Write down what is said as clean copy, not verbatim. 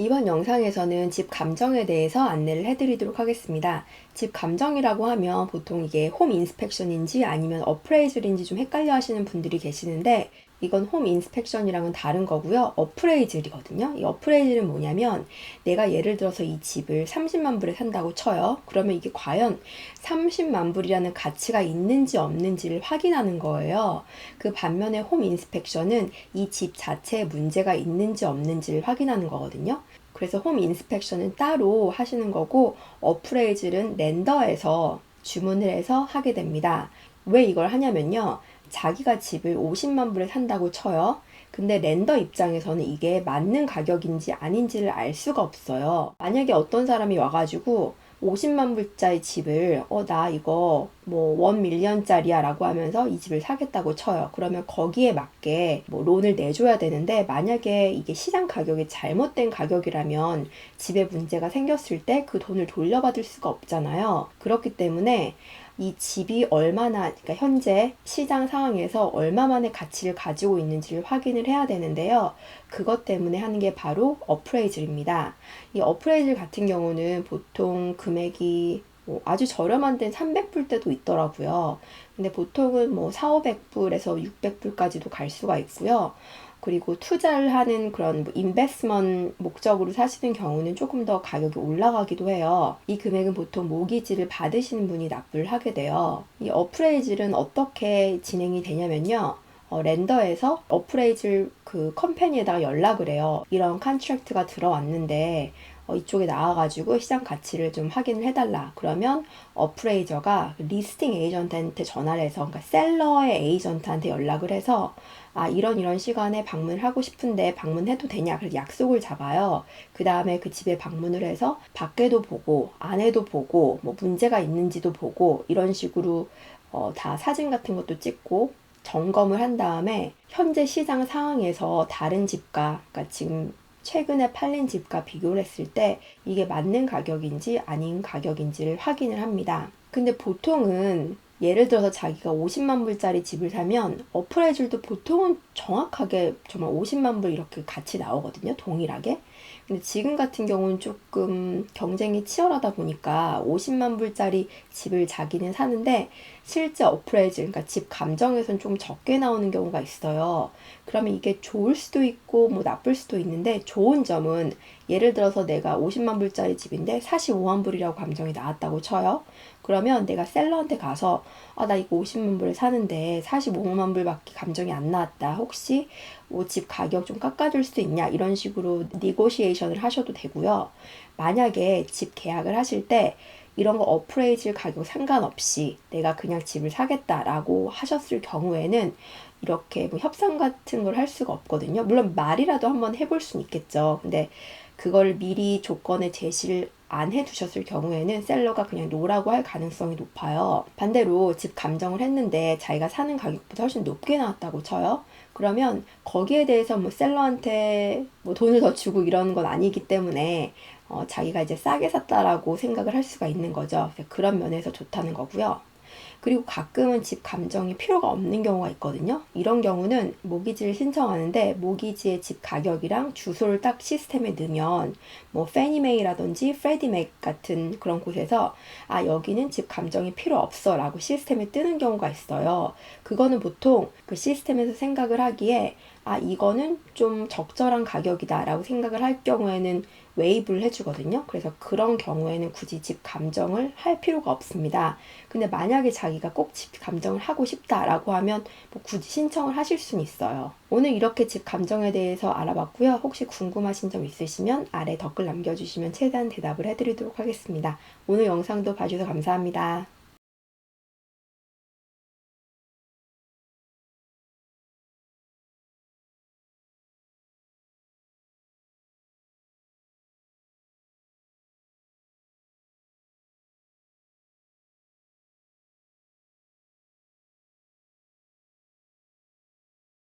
이번 영상에서는 집 감정에 대해서 안내를 해드리도록 하겠습니다. 집 감정이라고 하면 보통 이게 홈 인스펙션인지 아니면 어프레이즐인지 좀 헷갈려 하시는 분들이 계시는데, 이건 홈 인스펙션이랑은 다른 거고요. 어프레이즐이거든요. 이 어프레이즐은 뭐냐면, 내가 예를 들어서 이 집을 30만 불에 산다고 쳐요. 그러면 이게 과연 30만 불이라는 가치가 있는지 없는지를 확인하는 거예요. 그 반면에 홈 인스펙션은 이 집 자체에 문제가 있는지 없는지를 확인하는 거거든요. 그래서 홈 인스펙션은 따로 하시는 거고, 어프레이즐은 렌더에서 주문을 해서 하게 됩니다. 왜 이걸 하냐면요, 자기가 집을 50만 불에 산다고 쳐요. 근데 렌더 입장에서는 이게 맞는 가격인지 아닌지를 알 수가 없어요. 만약에 어떤 사람이 와가지고 50만 불짜리 집을 나 이거 뭐 1밀리언짜리야 라고 하면서 이 집을 사겠다고 쳐요. 그러면 거기에 맞게 뭐 론을 내줘야 되는데, 만약에 이게 시장 가격이 잘못된 가격이라면 집에 문제가 생겼을 때 그 돈을 돌려받을 수가 없잖아요. 그렇기 때문에 이 집이 얼마나, 그러니까 현재 시장 상황에서 얼마만의 가치를 가지고 있는지를 확인을 해야 되는데요. 그것 때문에 하는 게 바로 어프레이즐입니다. 이 어프레이즐 같은 경우는 보통 금액이 뭐 아주 저렴한 데는 300불 때도 있더라고요. 근데 보통은 뭐 400~500불에서 600불까지도 갈 수가 있고요. 그리고 투자를 하는 그런 뭐 인베스먼트 목적으로 사시는 경우는 조금 더 가격이 올라가기도 해요. 이 금액은 보통 모기지를 받으시는 분이 납부를 하게 돼요. 이 어프레이즐은 어떻게 진행이 되냐면요. 렌더에서 어프레이즐 그 컴퍼니에다가 연락을 해요. 이런 컨트랙트가 들어왔는데 이쪽에 나와가지고 시장 가치를 좀 확인을 해달라. 그러면 어프레이저가 리스팅 에이전트한테 전화를 해서, 그러니까 셀러의 에이전트한테 연락을 해서 이런 시간에 방문을 하고 싶은데 방문해도 되냐, 그래서 약속을 잡아요. 그 다음에 그 집에 방문을 해서 밖에도 보고 안에도 보고 뭐 문제가 있는지도 보고, 이런 식으로 다 사진 같은 것도 찍고 점검을 한 다음에 현재 시장 상황에서 다른 집과, 그러니까 지금 최근에 팔린 집과 비교를 했을 때 이게 맞는 가격인지 아닌 가격인지를 확인을 합니다. 근데 보통은 예를 들어서 자기가 50만 불짜리 집을 사면 어프레이즐도 보통은 정확하게 정말 50만 불 이렇게 같이 나오거든요, 동일하게. 근데 지금 같은 경우는 조금 경쟁이 치열하다 보니까 50만 불짜리 집을 자기는 사는데, 실제 어프레이즐, 그러니까 집 감정에서는 좀 적게 나오는 경우가 있어요. 그러면 이게 좋을 수도 있고 뭐 나쁠 수도 있는데, 좋은 점은 예를 들어서 내가 50만 불짜리 집인데 45만 불이라고 감정이 나왔다고 쳐요. 그러면 내가 셀러한테 가서 나 이거 50만 불에 사는데 45만 불밖에 감정이 안 나왔다. 혹시 뭐 집 가격 좀 깎아줄 수 있냐? 이런 식으로 니고시에이션을 하셔도 되고요. 만약에 집 계약을 하실 때 이런 거 어프레이즐 가격 상관없이 내가 그냥 집을 사겠다라고 하셨을 경우에는 이렇게 뭐 협상 같은 걸 할 수가 없거든요. 물론 말이라도 한번 해볼 수는 있겠죠. 근데 그걸 미리 조건에 제시를 안 해두셨을 경우에는 셀러가 그냥 노라고 할 가능성이 높아요. 반대로 집 감정을 했는데 자기가 사는 가격보다 훨씬 높게 나왔다고 쳐요. 그러면 거기에 대해서 뭐 셀러한테 뭐 돈을 더 주고 이러는 건 아니기 때문에 자기가 이제 싸게 샀다라고 생각을 할 수가 있는 거죠. 그런 면에서 좋다는 거고요. 그리고 가끔은 집 감정이 필요가 없는 경우가 있거든요. 이런 경우는 모기지를 신청하는데 모기지의 집 가격이랑 주소를 딱 시스템에 넣으면 뭐 페니메이라든지 프레디맥 같은 그런 곳에서 여기는 집 감정이 필요 없어 라고 시스템에 뜨는 경우가 있어요. 그거는 보통 그 시스템에서 생각을 하기에 이거는 좀 적절한 가격이다 라고 생각을 할 경우에는 웨이브를 해주거든요. 그래서 그런 경우에는 굳이 집 감정을 할 필요가 없습니다. 근데 만약에 자기가 꼭 집 감정을 하고 싶다라고 하면 뭐 굳이 신청을 하실 수는 있어요. 오늘 이렇게 집 감정에 대해서 알아봤고요. 혹시 궁금하신 점 있으시면 아래 댓글 남겨주시면 최대한 대답을 해드리도록 하겠습니다. 오늘 영상도 봐주셔서 감사합니다.